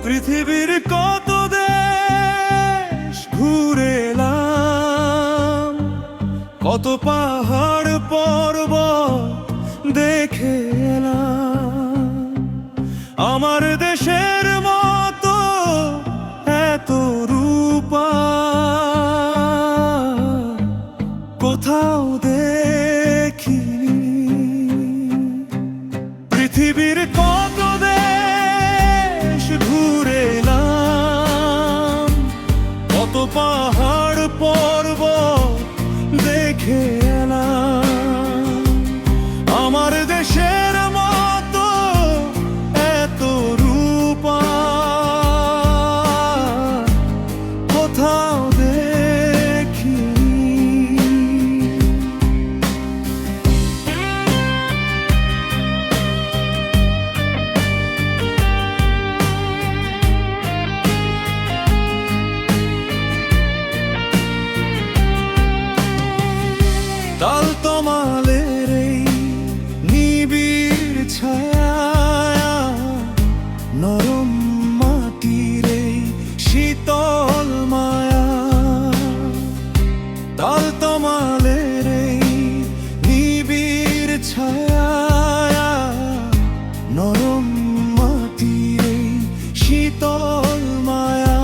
পৃথিবীর কত দেশ ঘুরে এলাম, কত পাহাড় পর্বত দেখে এলাম। আমার দেশের মতো এত রূপা কোথাও দেখিনি। পৃথিবীর কত দেশ ঘুরে এলাম, কত পাহাড় পর্বত দেখে এলাম। আমার দেশের মতো এত রূপা কোথাও দেখিনি। তালতমালের এই নিবিড় ছায়া, নরম মাটির এই শীতল মায়া। তালতমালের এই নিবিড় ছায়া, নরম মাটির এই শীতল মায়া।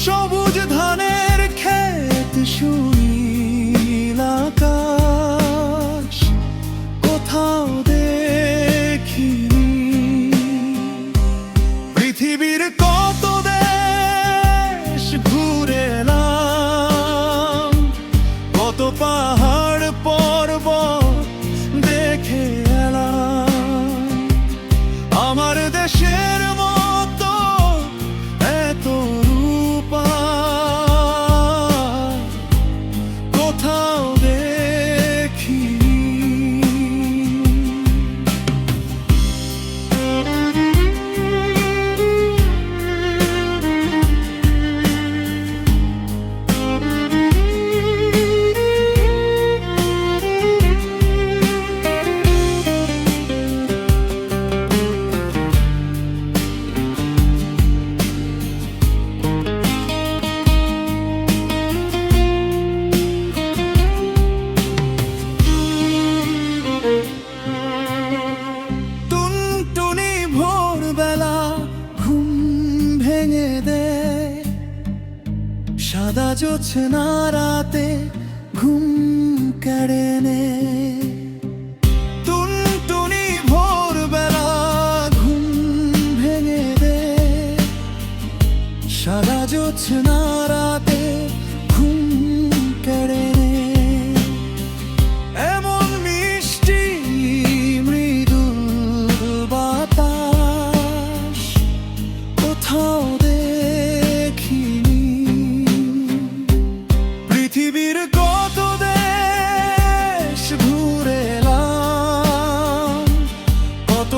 সবুজ ধানের ক্ষেত সুনীল আকাশ কোথাও দেখিনি। পৃথিবীর কত দেশ ঘুরে এলাম, কত পাহাড় পর্বত দেখে এলাম। আমার দেশের মতো এত রূপা কোথাও দেখিনি। টুনটুনি ভোরবেলা ঘুম ভেঙে দে, সাদা জোছনা রাতে ঘুম কেড়ে নে। টুনটুনি ভোরবেলা ঘুম ভেঙে দে, সাদা জোছনা রাতে ঘুম কেড়ে নে। এমন মিষ্টি মৃদু বাতাস কোথাও দেখিনি। পৃথিবীর কত দেশ ঘুরে এলাম, কত